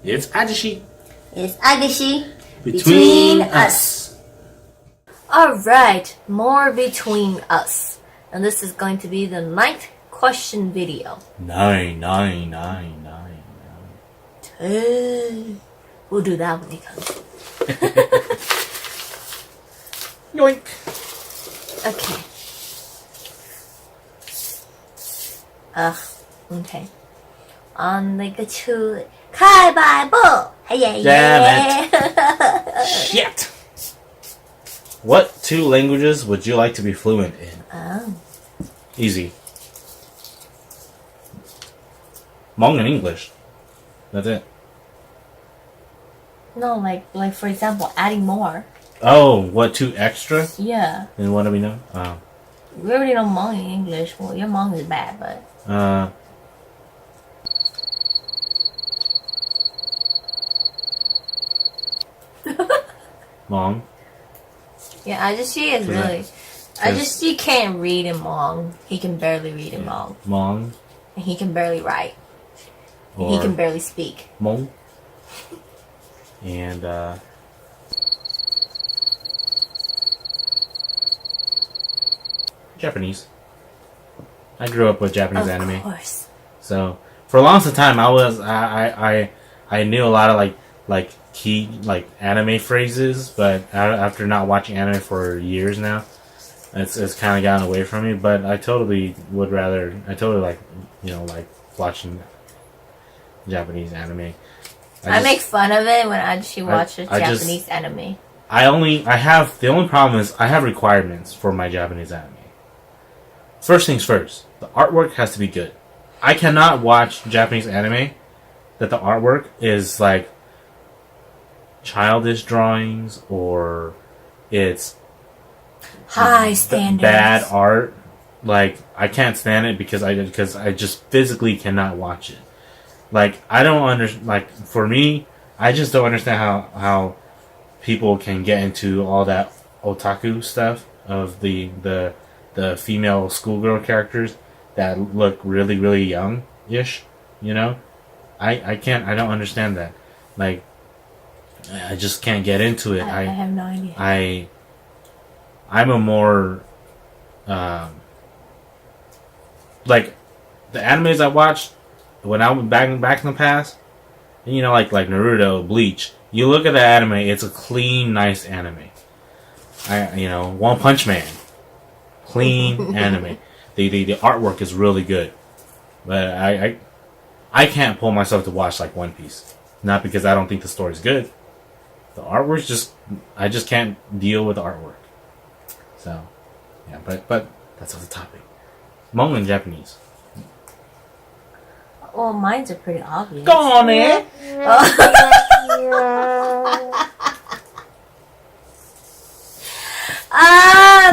It's Ahjuxue. It's Agashe. Between us. Alright, more between us. And this is going to be the 9th question video. 9. We'll do that when it comes. Yoink. Okay. Okay. On the two, 开摆步, hey, Damn Shit. What 2 languages would you like to be fluent in? Oh. Easy. Hmong and English. That's it. No, like for example, adding more. Oh, what 2 extra? Yeah. And what do we know? We already know Hmong and English. Well, your Hmong is bad, but... Hmong. Yeah, Ahjuxue is really... Ahjuxue can't read in Hmong. He can barely read in Hmong. Hmong. And he can barely write. And he can barely speak. Hmong. And, Japanese. I grew up with Japanese anime. Of course. So, for a long time, I knew a lot of, like key, anime phrases, but after not watching anime for years now, it's kind of gotten away from me, but I totally like watching Japanese anime. I make fun of it when she watches Japanese anime. The only problem is I have requirements for my Japanese anime. First things first, the artwork has to be good. I cannot watch Japanese anime that the artwork is like childish drawings or it's high standards, bad art. Like, I can't stand it because I just physically cannot watch it. Like, I don't understand. Like, for me, I just don't understand how people can get into all that otaku stuff of the female schoolgirl characters that look really, really young-ish, you know? I don't understand that. Like, I just can't get into it. I have no idea. I'm a more, like, the animes I watched when I was back in the past, you know, like Naruto, Bleach, you look at the anime, it's a clean, nice anime. One Punch Man. Clean anime. The artwork is really good. But I can't pull myself to watch like One Piece. Not because I don't think the story's good. The artwork's I just can't deal with the artwork. So, yeah, but that's off the topic. Hmong and Japanese. Well, mine's are pretty obvious. Go on, man!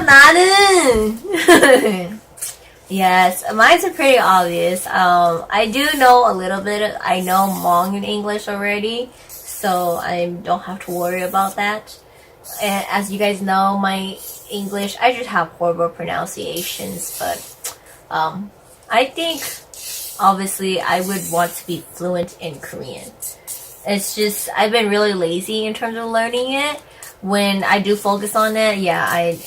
나는 yes, mine's are pretty obvious. I do know a little bit. I know Hmong in English already, so I don't have to worry about that. And as you guys know, my English, I just have horrible pronunciations, but I think obviously I would want to be fluent in Korean. It's just I've been really lazy in terms of learning it. When I do focus on it,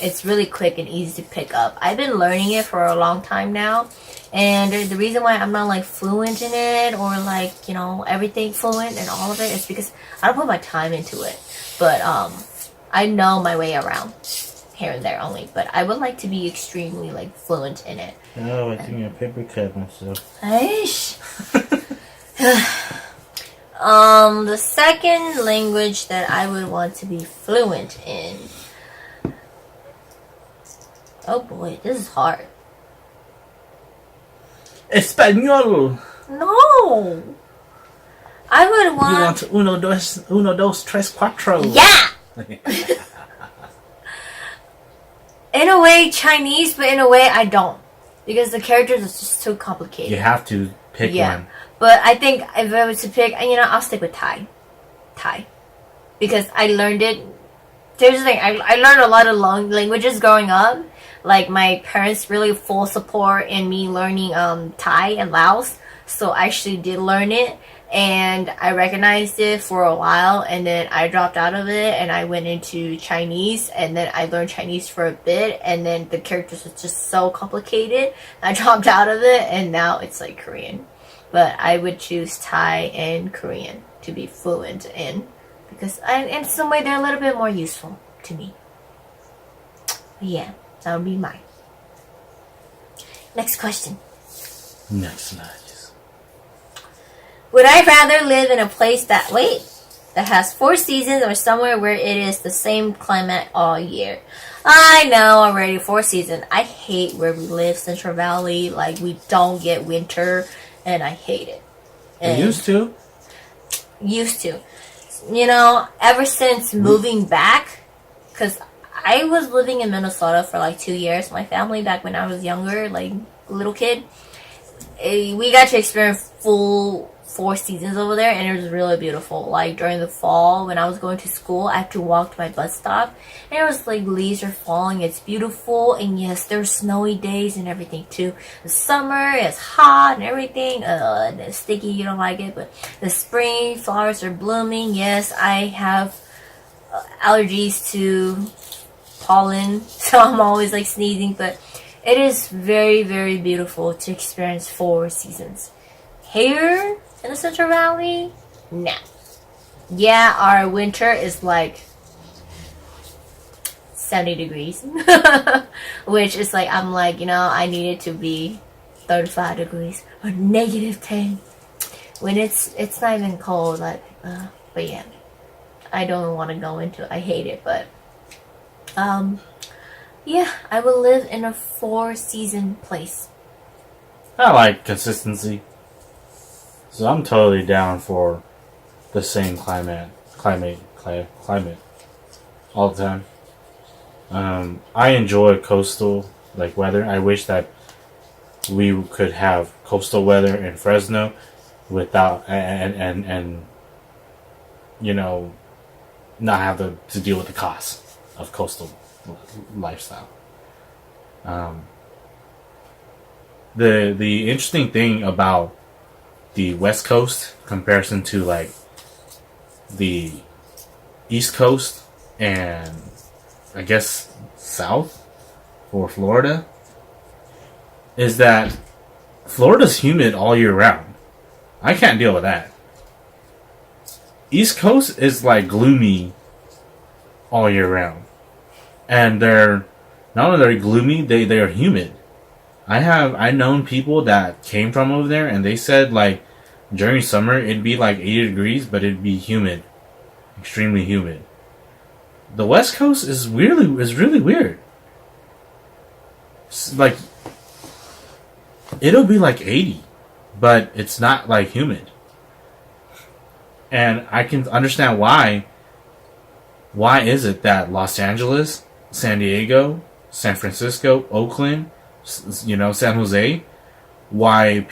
it's really quick and easy to pick up. I've been learning it for a long time now, and the reason why I'm not like fluent in it or like, you know, everything fluent and all of it is because I don't put my time into it. But I know my way around here and there only, but I would like to be extremely like fluent in it. Oh, I think I paper cut myself. Aish. The second language that I would want to be fluent in. Oh boy, this is hard. Espanol. No. I would want. You want uno, dos, tres, cuatro. Yeah. In a way, Chinese, but in a way, I don't, because the characters are just too complicated. You have to pick one. But I think if I was to pick, I'll stick with Thai. Because I learned it. There's the thing, I learned a lot of languages growing up. Like, my parents really full support in me learning Thai and Laos. So I actually did learn it. and I recognized it for a while, and then I dropped out of it and I went into Chinese, and then I learned Chinese for a bit, and then the characters was just so complicated. I dropped out of it, and now it's like Korean. But I would choose Thai and Korean to be fluent in, because in some way they're a little bit more useful to me. But yeah, that would be mine. Next question. Nice. Would I rather live in a place that has 4 seasons, or somewhere where it is the same climate all year? I know already, 4 seasons. I hate where we live, Central Valley. Like, we don't get winter, and I hate it. And used to. You know, ever since moving back, because I was living in Minnesota for like 2 years. My family, back when I was younger, like a little kid, we got to experience full 4 seasons over there, and it was really beautiful. Like during the fall, when I was going to school, I had to walk to my bus stop, and it was like leaves are falling. It's beautiful, and yes, there's snowy days and everything too. The summer is hot and everything. And it's sticky. You don't like it, but the spring flowers are blooming. Yes, I have allergies to pollen, so I'm always like sneezing, but it is very, very beautiful to experience 4 seasons. Here in the Central Valley, no. Yeah, our winter is like 70 degrees, which is like, I'm like, you know, I need it to be 35 degrees or -10 when it's not even cold. Like, but yeah, I don't want to go into it. I hate it, but yeah, I will live in a 4-season place. I like consistency. So I'm totally down for the same climate all the time. I enjoy coastal like weather. I wish that we could have coastal weather in Fresno without and you know, not have to deal with the cost of coastal lifestyle. The interesting thing about the West Coast comparison to like the East Coast and I guess South or Florida is that Florida's humid all year round. I can't deal with that. East Coast is like gloomy all year round. And they're not only they're gloomy, they are humid. I known people that came from over there, and they said like during summer it'd be like 80 degrees, but it'd be humid, extremely humid. The West Coast is really weird. It's like it'll be like 80, but it's not like humid. And I can understand why. Why is it that Los Angeles, San Diego, San Francisco, Oakland, you know, San Jose, why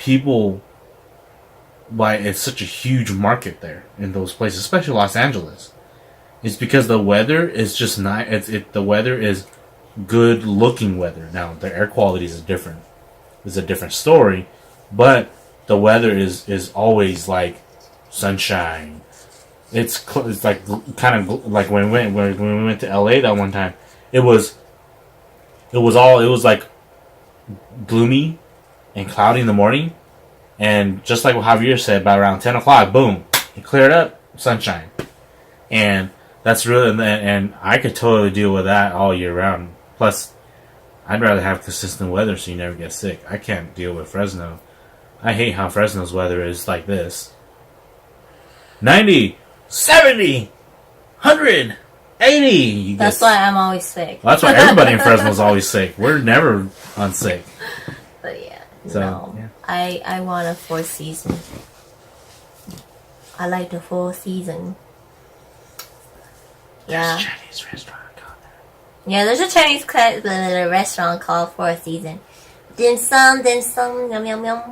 it's such a huge market there in those places, especially Los Angeles? It's because the weather is just not. The weather is good looking weather. Now the air quality is different. It's a different story, but the weather is always like sunshine. It's like kind of like when we went to LA that one time. It was like gloomy and cloudy in the morning, and just like what Javier said, by around 10 o'clock, boom, it cleared up, sunshine, and that's really, and I could totally deal with that all year round. Plus, I'd rather have consistent weather so you never get sick. I can't deal with Fresno. I hate how Fresno's weather is like this. 90, 70, 100, 80. That's why I'm always sick. Well, that's why everybody in Fresno's always sick. We're never unsick. But yeah, So, no. yeah. I want a 4th season. I like the 4th season. Yeah. There's a Chinese restaurant called that. Yeah, there's a Chinese restaurant called 4th Season. Dim sum, yum yum yum.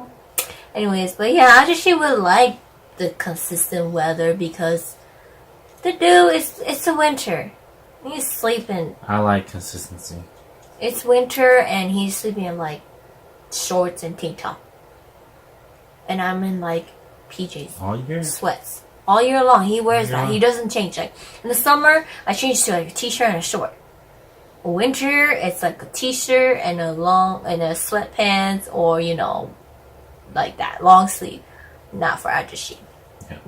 Anyways, but yeah, I just would like the consistent weather because the dude, it's a winter. He's sleeping. I like consistency. It's winter and he's sleeping in like shorts and tank top. And I'm in like PJs. All year. Sweats. All year long. He wears Yeah. that. He doesn't change. Like, in the summer, I change to like a t-shirt and a short. Winter, it's like a t-shirt and a sweatpants, or, you know, like that. Long sleeve. Not for Ahjuxue.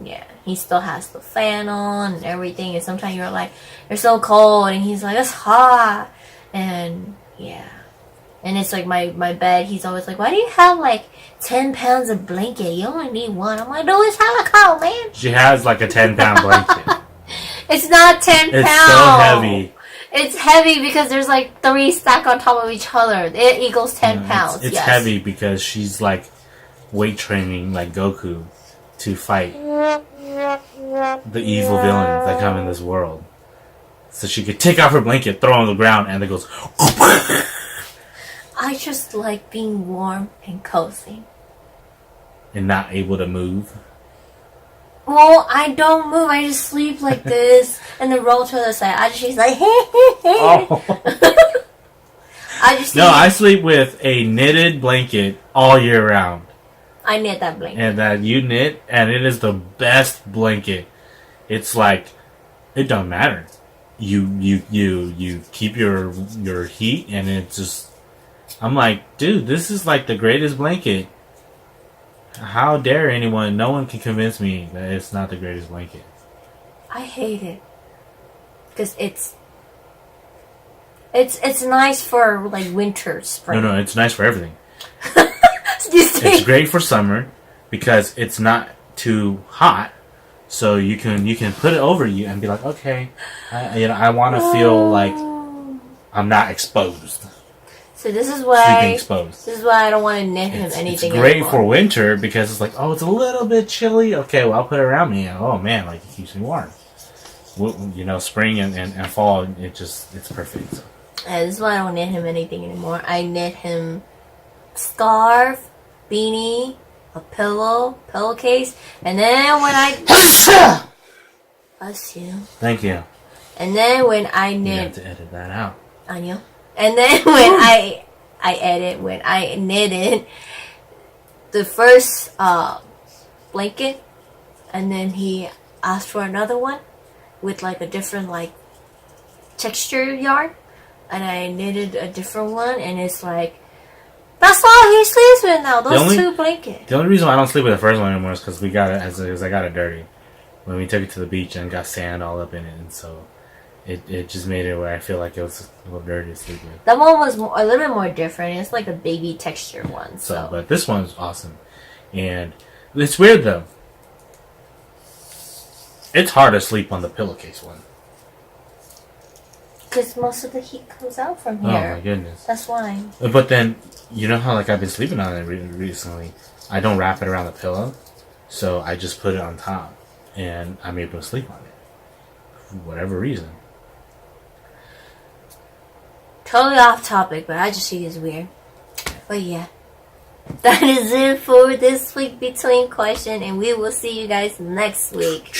Yeah, he still has the fan on and everything, and sometimes you're like, you're so cold, and he's like, it's hot, and yeah, and it's like my bed, he's always like, why do you have like 10 pounds of blanket? You only need one. I'm like, no, it's hella cold, man. She has like a 10-pound blanket. It's not 10 pounds. It's so heavy. It's heavy because there's like 3 stacked on top of each other. It equals 10 pounds. It's yes. heavy because she's like weight training like Goku to fight the evil villains that come in this world. So she could take off her blanket, throw it on the ground, and it goes. I just like being warm and cozy. And not able to move. Well, I don't move. I just sleep like this and then roll to the side. She's like, Oh. I sleep with a knitted blanket all year round. I knit that blanket. And that you knit, and it is the best blanket. It's like, it don't matter. You keep your heat, and it just. I'm like, dude, this is like the greatest blanket. How dare anyone? No one can convince me that it's not the greatest blanket. I hate it because it's nice for like winter, spring. No, it's nice for everything. It's great for summer because it's not too hot, so you can put it over you and be like, okay, I want to feel like I'm not exposed. So this is why sleeping exposed. This is why I don't want to knit him anything. It's great anymore. for winter because it's like, oh, it's a little bit chilly. Okay, well, I'll put it around me. Oh man, like it keeps me warm. You know, spring and fall, it's perfect. So. This is why I don't knit him anything anymore. I knit him scarf, beanie, a pillowcase, and then when I bless you. Thank you. And then when I knit, you have to edit that out. I know. And then when I knitted the first blanket, and then he asked for another one with like a different like texture yarn, and I knitted a different one, and it's like that's all he sleeps with now. Those 2 blankets. The only reason why I don't sleep with the first one anymore is because I got it dirty when we took it to the beach and got sand all up in it, and so. It just made it where I feel like it was a little dirty to sleep with. That one was a little bit more different. It's like a baby texture one. So. But this one's awesome. And it's weird, though. It's hard to sleep on the pillowcase one. Because most of the heat comes out from here. Oh, my goodness. That's why. But then, you know how like I've been sleeping on it recently? I don't wrap it around the pillow. So I just put it on top. And I'm able to sleep on it. For whatever reason. Totally off topic, but I just think it's weird. But yeah. That is it for this week Between Question, and we will see you guys next week.